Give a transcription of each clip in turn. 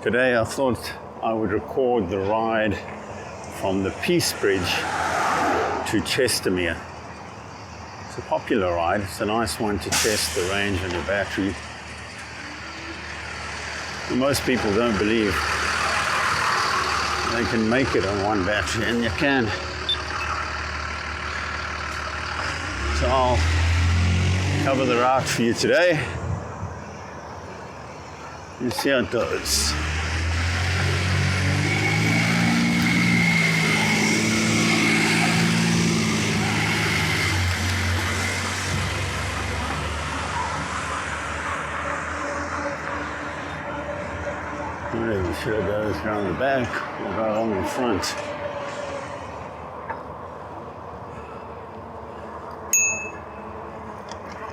Today I thought I would record the ride from the Peace Bridge to Chestermere. It's a popular ride. It's a nice one to test the range on your battery. And most people don't believe they can make it on one battery, and you can. So I'll cover the route for you today. You see how it goes. Maybe should have goes around the back or go along in front.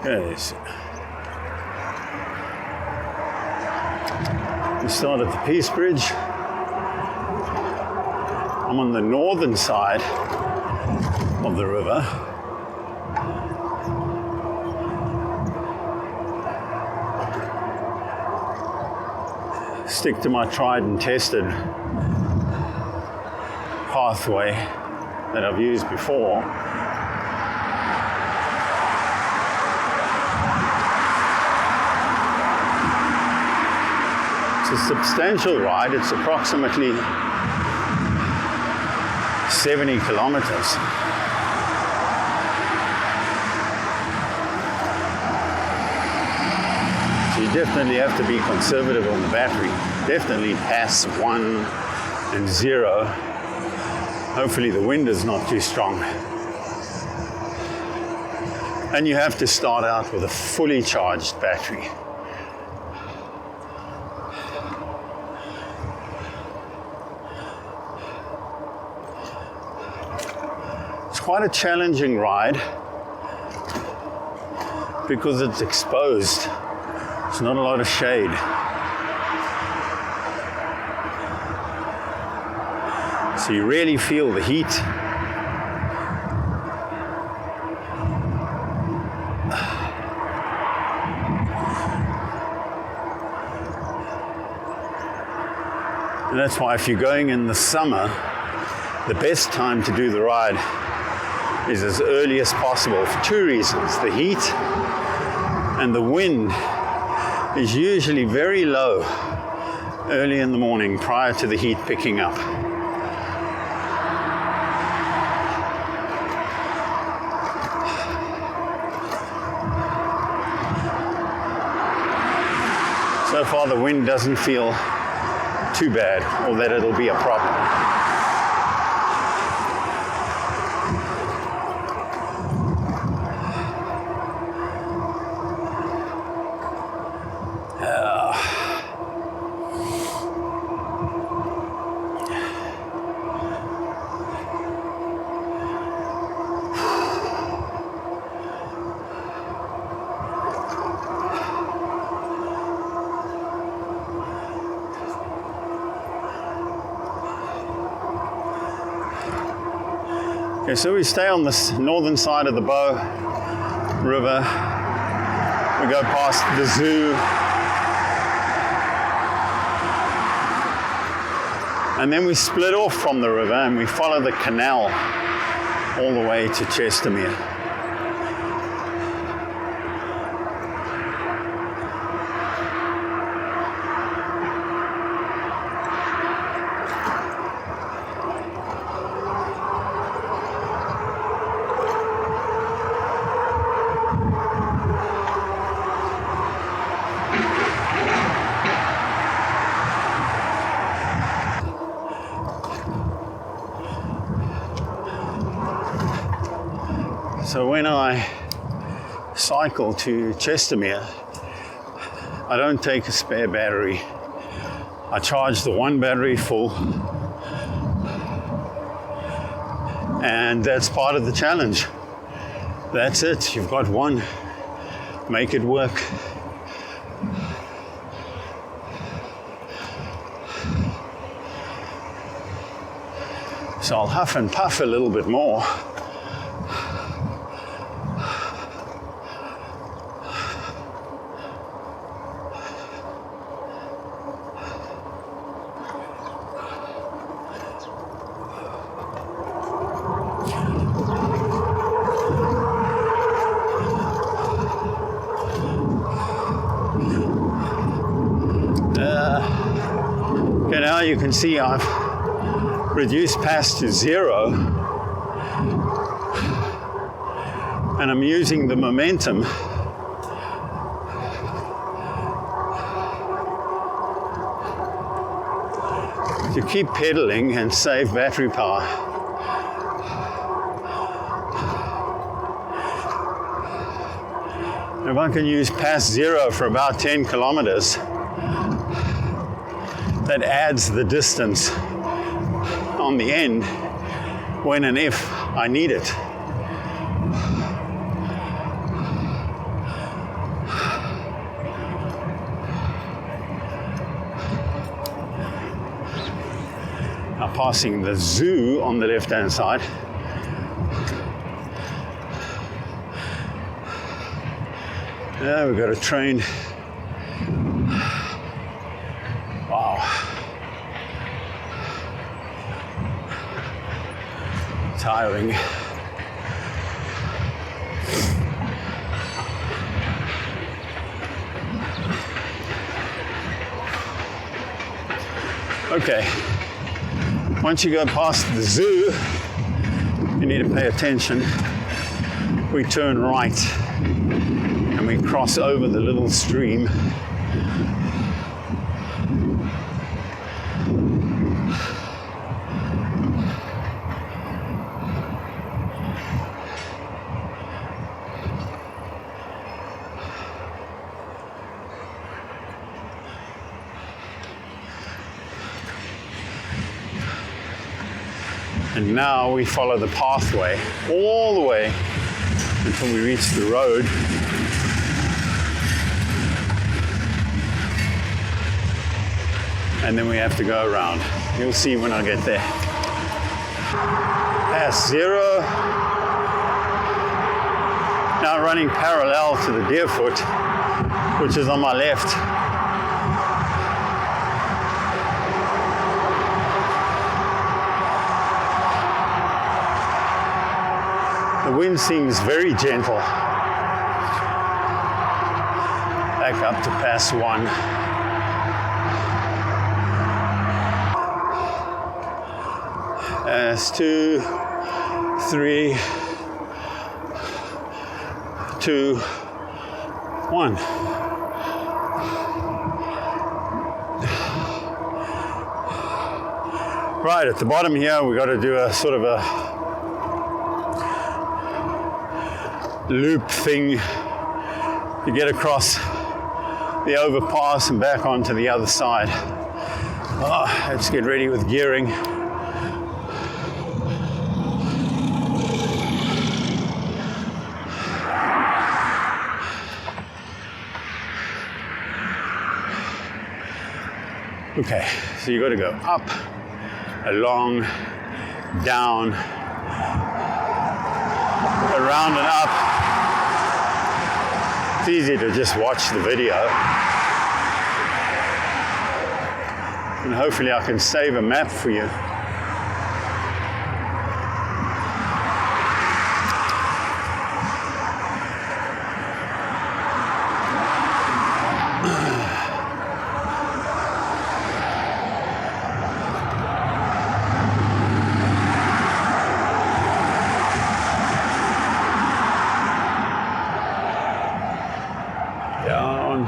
Okay, so we start at the Peace Bridge. I'm on the northern side of the river. Stick to my tried and tested pathway that I've used before. It's a substantial ride. It's approximately 70 kilometers. So you definitely have to be conservative on the battery. Definitely pass 1 and 0. Hopefully the wind is not too strong. And you have to start out with a fully charged battery. It's quite a challenging ride because it's exposed. There's not a lot of shade. So you really feel the heat. And that's why if you're going in the summer, the best time to do the ride is as early as possible for 2 reasons. The heat and the wind is usually very low early in the morning prior to the heat picking up. So far the wind doesn't feel too bad or that it'll be a problem. Okay, so we stay on this northern side of the Bow River. We go past the zoo. And then we split off from the river and we follow the canal all the way to Chestermere. So when I cycle to Chestermere, I don't take a spare battery. I charge the one battery full, and that's part of the challenge. That's it, you've got one, make it work. So I'll huff and puff a little bit more. Okay, now you can see I've reduced pass to 0, and I'm using the momentum to keep pedaling and save battery power. If I can use pass 0 for about 10 kilometers, that adds the distance on the end when and if I need it. Now passing the zoo on the left-hand side. Yeah, we've got a train. Wow. Tiring. Okay. Once you go past the zoo, you need to pay attention. We turn right and we cross over the little stream. And now we follow the pathway all the way until we reach the road. And then we have to go around. You'll see when I get there. Pass 0. Now running parallel to the Deerfoot, which is on my left. The wind seems very gentle. Back up to pass 1. Pass 2, 3, 2, 1. Right, at the bottom here, we've got to do a sort of a loop thing to get across the overpass and back onto the other side. Oh, let's get ready with gearing. Okay, so you got to go up, along, down, around and up. It's easy to just watch the video. And hopefully I can save a map for you. Down.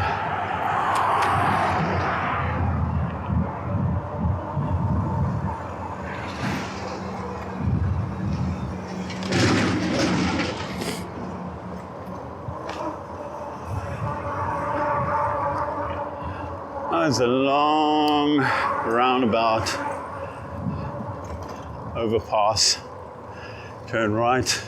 There's a long roundabout overpass. Turn right.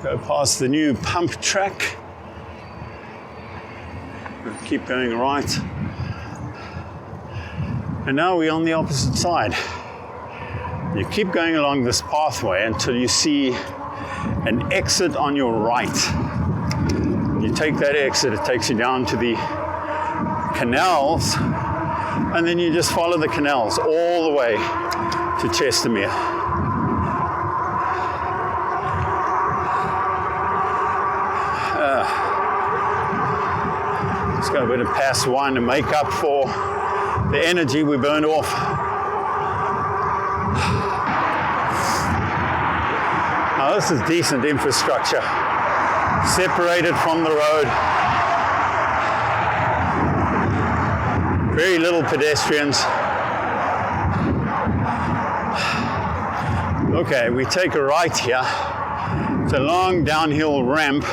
Go past the new pump track. Keep going right. And now we're on the opposite side. You keep going along this pathway until you see an exit on your right. You take that exit, it takes you down to the canals, and then you just follow the canals all the way to Chestermere. got a bit of past 1 to make up for the energy we burned off. Now this is decent infrastructure, separated from the road. Very little pedestrians. Okay, we take a right here. It's a long downhill ramp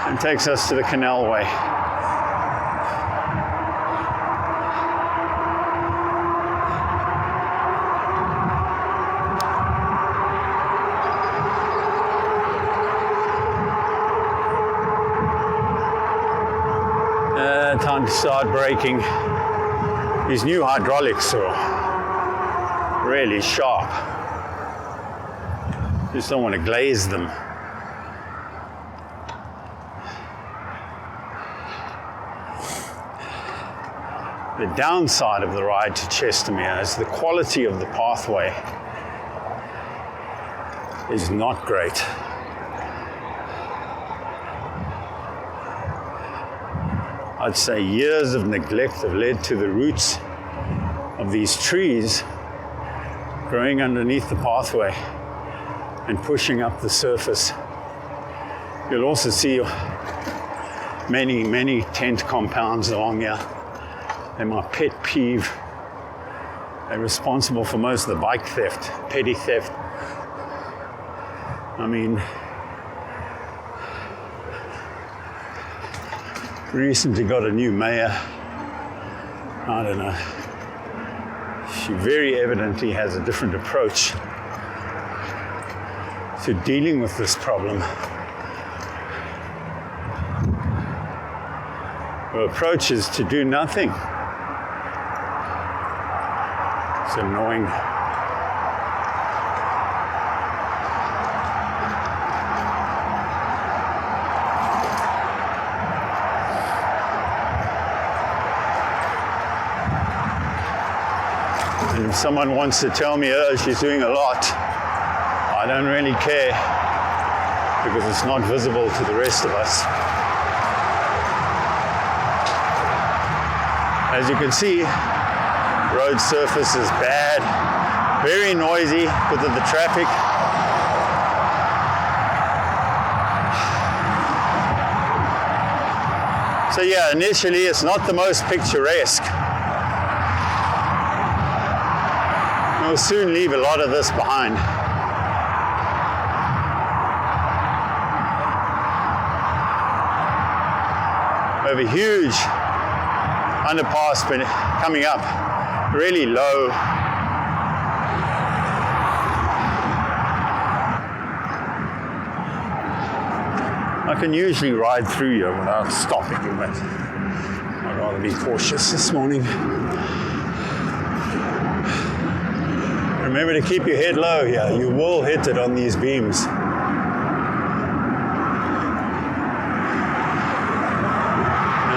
and takes us to the Canal way. Time to start braking. These new hydraulics are really sharp. Just don't want to glaze them. The downside of the ride to Chestermere is the quality of the pathway is not great. I'd say years of neglect have led to the roots of these trees growing underneath the pathway and pushing up the surface. You'll also see many tent compounds along here. They're my pet peeve. They're responsible for most of the bike theft, petty theft. I mean, recently got a new mayor. I don't know. She very evidently has a different approach to dealing with this problem. Her approach is to do nothing. It's annoying. And if someone wants to tell me, oh, she's doing a lot, I don't really care, because it's not visible to the rest of us. As you can see, road surface is bad, very noisy because of the traffic. So yeah, initially it's not the most picturesque. We'll soon leave a lot of this behind. We have a huge underpass coming up, really low. I can usually ride through here without stopping, but I'd rather be cautious this morning. Remember to keep your head low here. You will hit it on these beams. And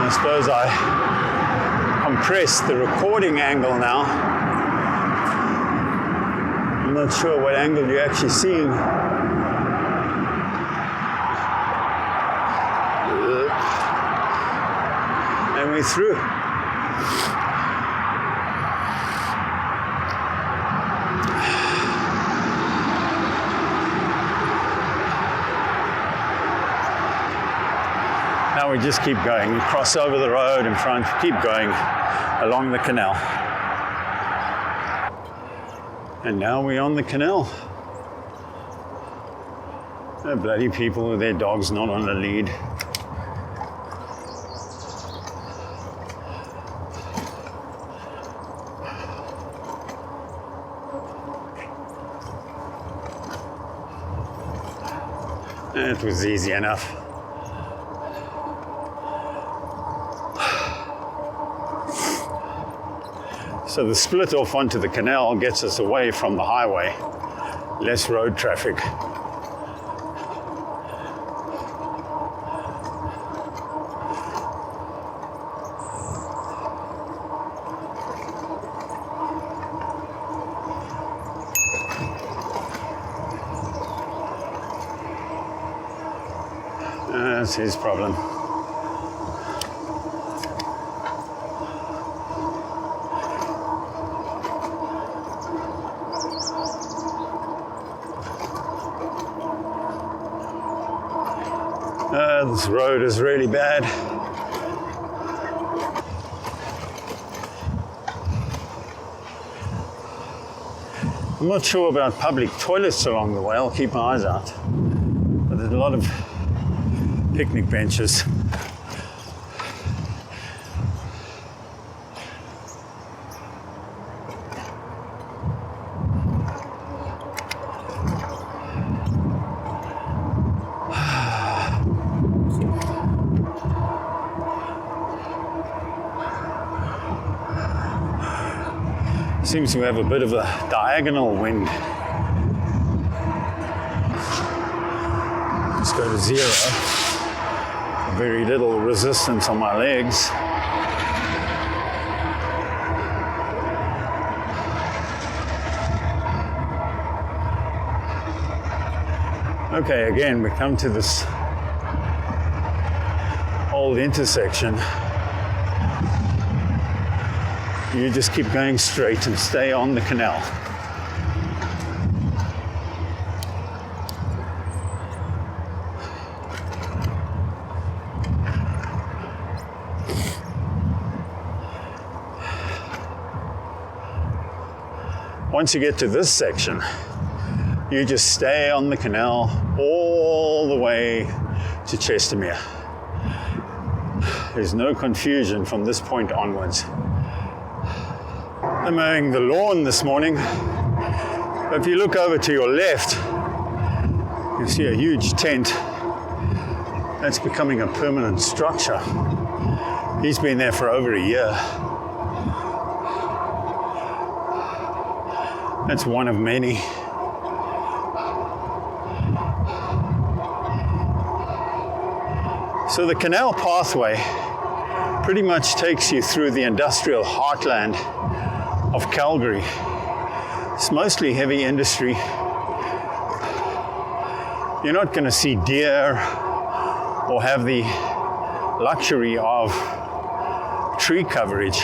I suppose I compressed the recording angle now. I'm not sure what angle you're actually seeing. And we're through. Now we just keep going. We cross over the road in front, keep going along the canal. And now we're on the canal. The bloody people with their dogs not on the lead. It was easy enough. So the split off onto the canal gets us away from the highway, less road traffic. That's his problem. This road is really bad. I'm not sure about public toilets along the way. I'll keep my eyes out. But there's a lot of picnic benches. Seems to have a bit of a diagonal wind. Let's go to 0. Very little resistance on my legs. Okay, again, we come to this old intersection. You just keep going straight and stay on the canal. Once you get to this section, you just stay on the canal all the way to Chestermere. There's no confusion from this point onwards. I'm mowing the lawn this morning. If you look over to your left, you see a huge tent. That's becoming a permanent structure. He's been there for over a year. That's one of many. So the canal pathway pretty much takes you through the industrial heartland of Calgary. It's mostly heavy industry. You're not going to see deer or have the luxury of tree coverage.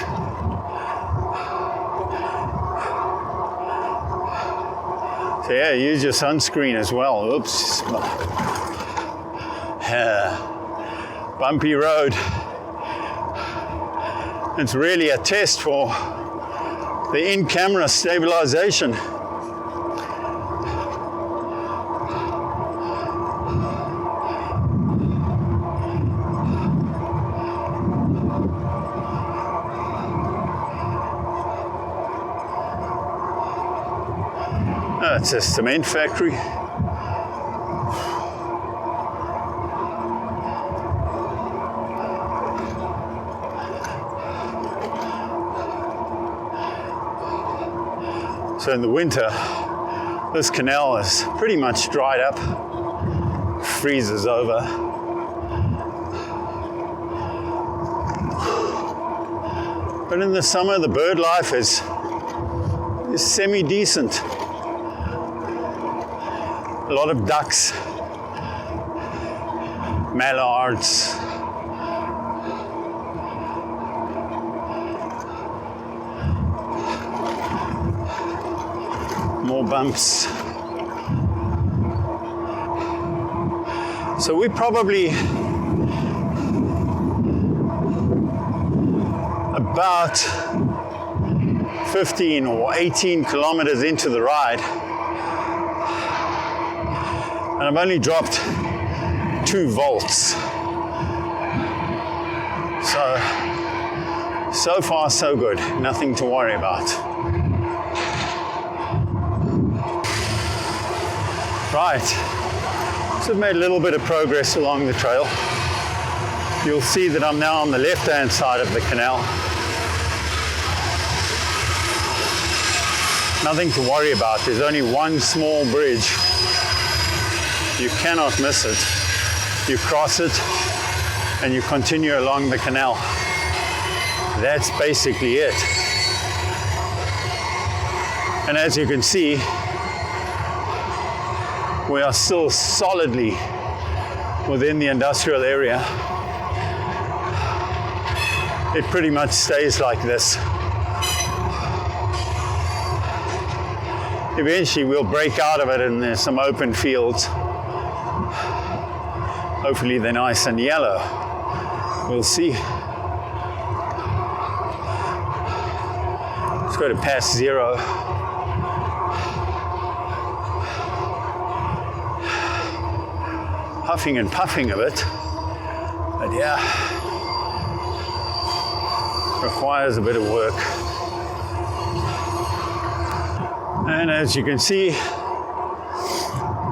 So yeah, use your sunscreen as well. Oops. Bumpy road. It's really a test for the in-camera stabilization. It's a cement factory. So in the winter, this canal is pretty much dried up, freezes over. But in the summer, the bird life is semi-decent. A lot of ducks, mallards, more bumps. So we're probably about 15 or 18 kilometers into the ride. And I've only dropped 2 volts. So far so good. Nothing to worry about. Right. So I've made a little bit of progress along the trail. You'll see that I'm now on the left-hand side of the canal. Nothing to worry about. There's only one small bridge. You cannot miss it. You cross it and you continue along the canal. That's basically it. And as you can see, we are still solidly within the industrial area. It pretty much stays like this. Eventually we'll break out of it and there's some open fields. Hopefully they're nice and yellow. We'll see. Let's go to past 0. Huffing and puffing a bit, but yeah, requires a bit of work. And as you can see,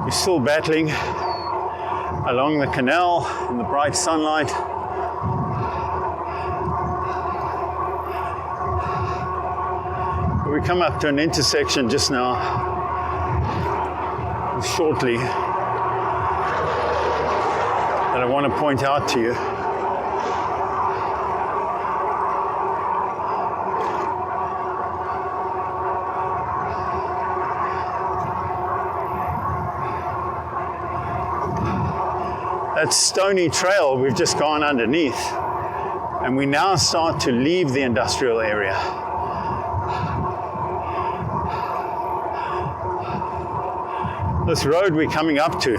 we're still battling along the canal in the bright sunlight. We come up to an intersection just now, shortly, that I want to point out to you. That stony trail we've just gone underneath, and we now start to leave the industrial area. This road we're coming up to,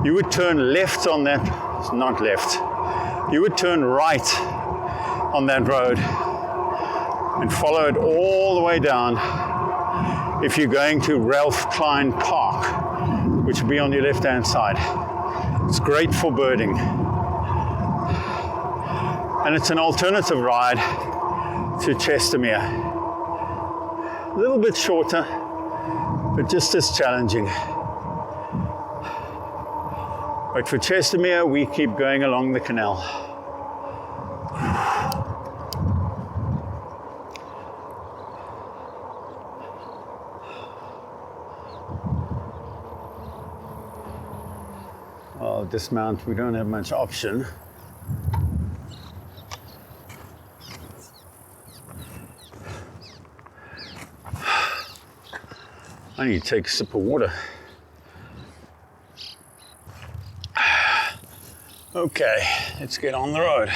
you would turn left on that, not left, you would turn right on that road and follow it all the way down if you're going to Ralph Klein Park, which will be on your left-hand side. It's great for birding. And it's an alternative ride to Chestermere. A little bit shorter, but just as challenging. But for Chestermere, we keep going along the canal. Well, dismount, we don't have much option. I need to take a sip of water. Okay, let's get on the road.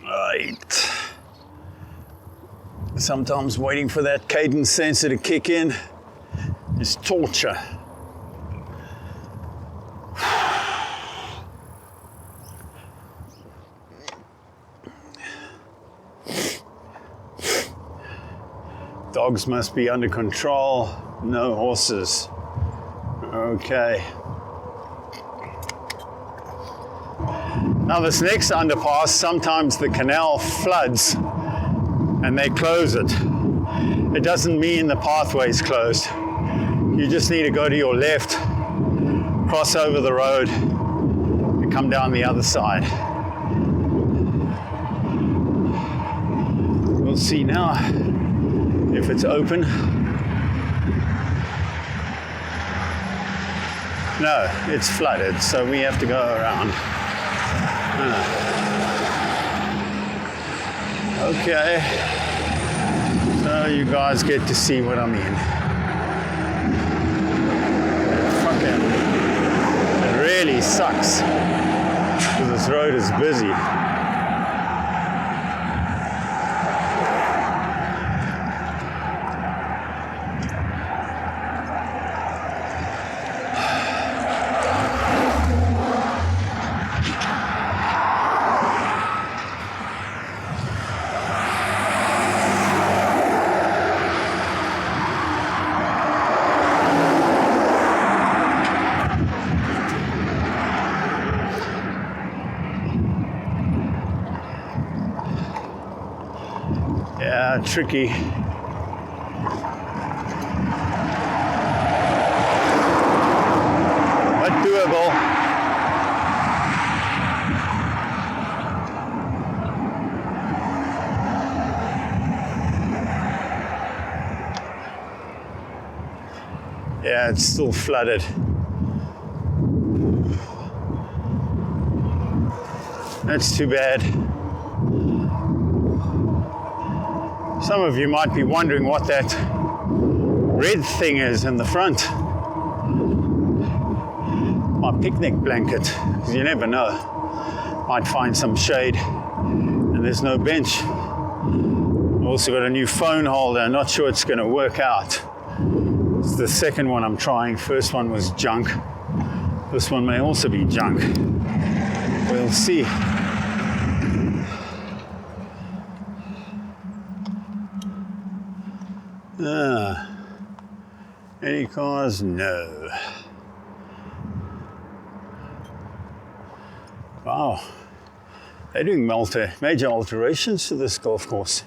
Right. Sometimes waiting for that cadence sensor to kick in is torture. Dogs must be under control, no horses. Okay. Now this next underpass, sometimes the canal floods and they close it. It doesn't mean the pathway is closed. You just need to go to your left, cross over the road, and come down the other side. We'll see now if it's open. No, it's flooded, so we have to go around. Okay, so you guys get to see what I mean. It really sucks because this road is busy. Yeah, tricky. But doable. Yeah, it's still flooded. That's too bad. Some of you might be wondering what that red thing is in the front. My picnic blanket, because you never know. Might find some shade, and there's no bench. I've also got a new phone holder, not sure it's going to work out. It's the second one I'm trying. First one was junk. This one may also be junk. We'll see. Any cars? No. Wow. They're doing major alterations to this golf course.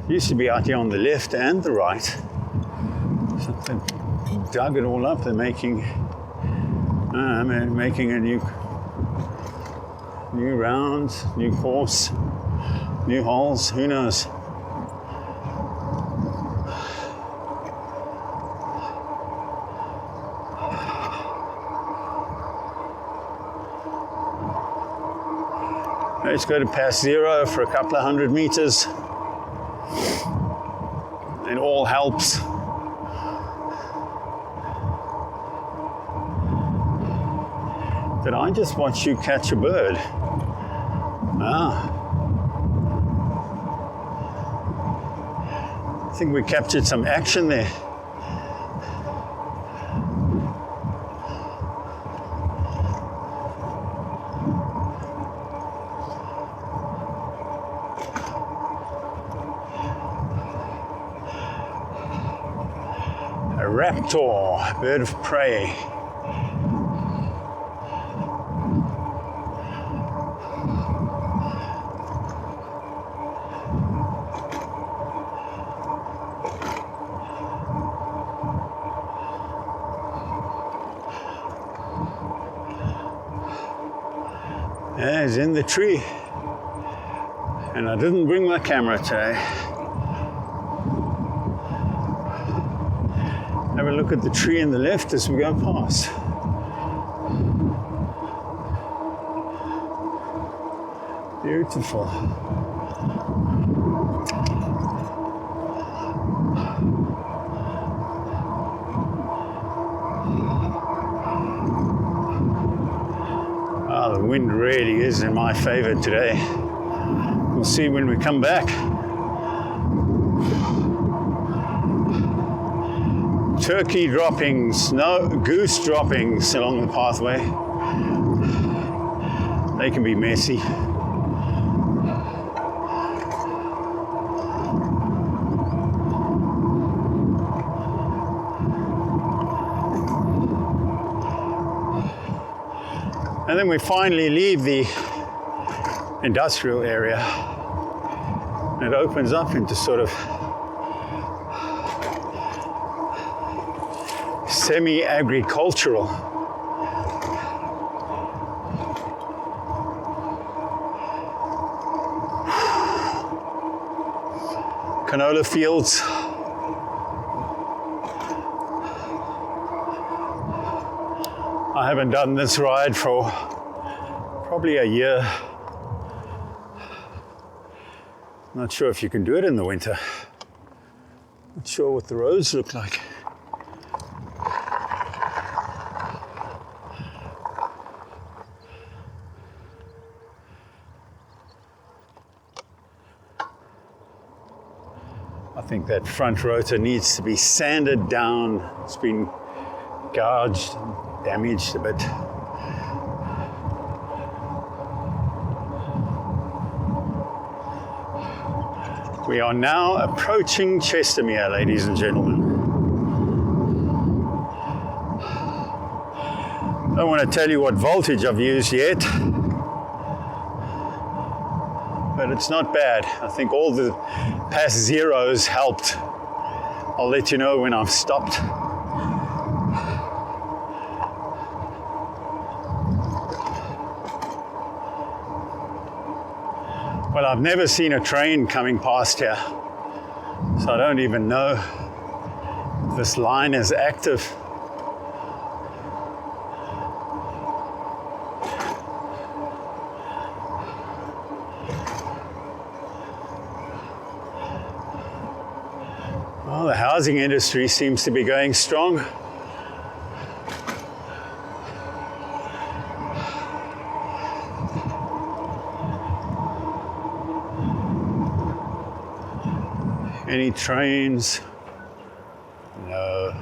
It used to be out here on the left and the right. So they dug it all up. They're making a new round, new course, new holes. Who knows? Let's go to past zero for a couple of 100 meters. It all helps. Did I just watch you catch a bird? Ah. I think we captured some action there. Raptor, bird of prey. Yeah, he's in the tree. And I didn't bring my camera today. Have a look at the tree on the left as we go past. Beautiful. The wind really is in my favor today. We'll see when we come back. Turkey droppings, no goose droppings along the pathway. They can be messy. And then we finally leave the industrial area. It opens up into sort of semi-agricultural. Canola fields. I haven't done this ride for probably a year. Not sure if you can do it in the winter. Not sure what the roads look like. I think that front rotor needs to be sanded down. It's been gouged and damaged a bit. We are now approaching Chestermere, ladies and gentlemen. I don't want to tell you what voltage I've used yet, but it's not bad. I think all the past zeros helped. I'll let you know when I've stopped. Well, I've never seen a train coming past here, so I don't even know if this line is active. Well, the housing industry seems to be going strong. Any trains? No.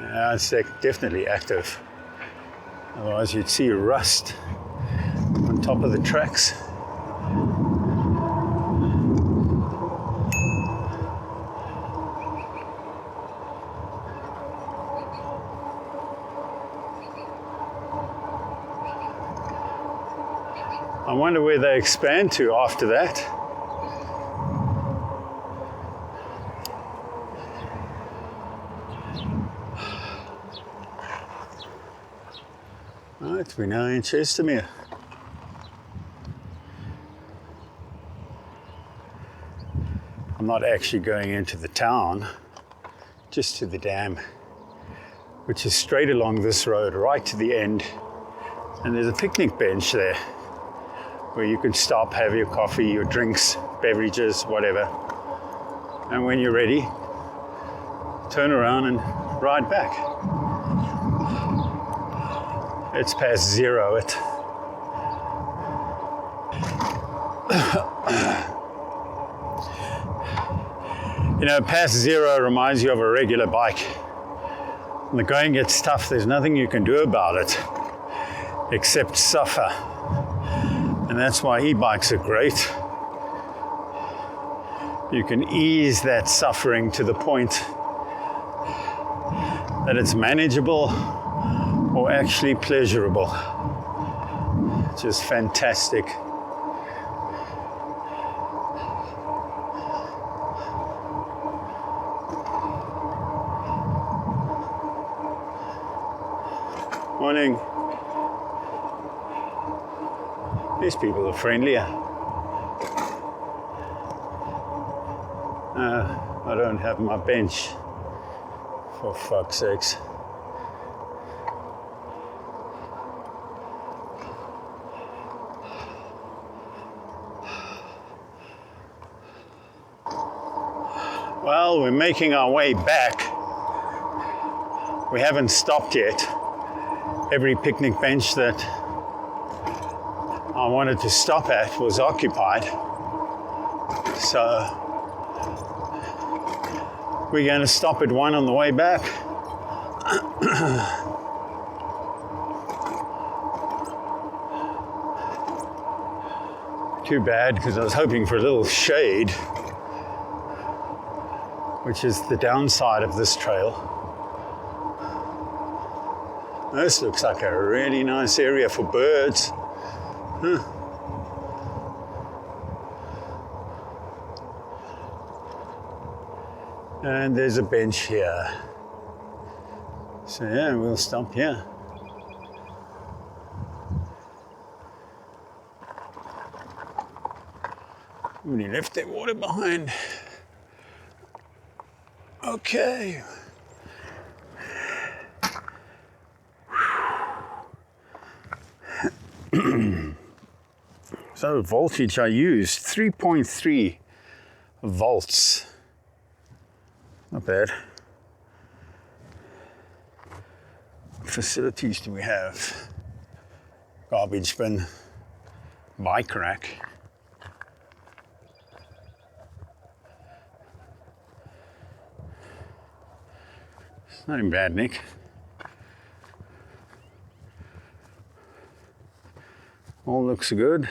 Yeah, it's definitely active. Otherwise you'd see rust on top of the tracks. I wonder where they expand to after that. Right, we're now in Chestermere. I'm not actually going into the town, just to the dam, which is straight along this road, right to the end. And there's a picnic bench there, where you can stop, have your coffee, your drinks, beverages, whatever. And when you're ready, turn around and ride back. It's past zero. You know, past zero reminds you of a regular bike. When the going gets tough, there's nothing you can do about it except suffer. And that's why e-bikes are great. You can ease that suffering to the point that it's manageable or actually pleasurable. Just fantastic. Morning. These people are friendlier. I don't have my bench, for fuck's sakes. Well, we're making our way back. We haven't stopped yet. Every picnic bench that I wanted to stop at was occupied. So we're going to stop at one on the way back. Too bad, because I was hoping for a little shade, which is the downside of this trail. This looks like a really nice area for birds. Huh. And there's a bench here. So yeah, we'll stop here. Somebody left their water behind. Okay. So voltage I used, 3.3 volts. Not bad. What facilities do we have? Garbage bin, bike rack. It's not in bad nick. All looks good.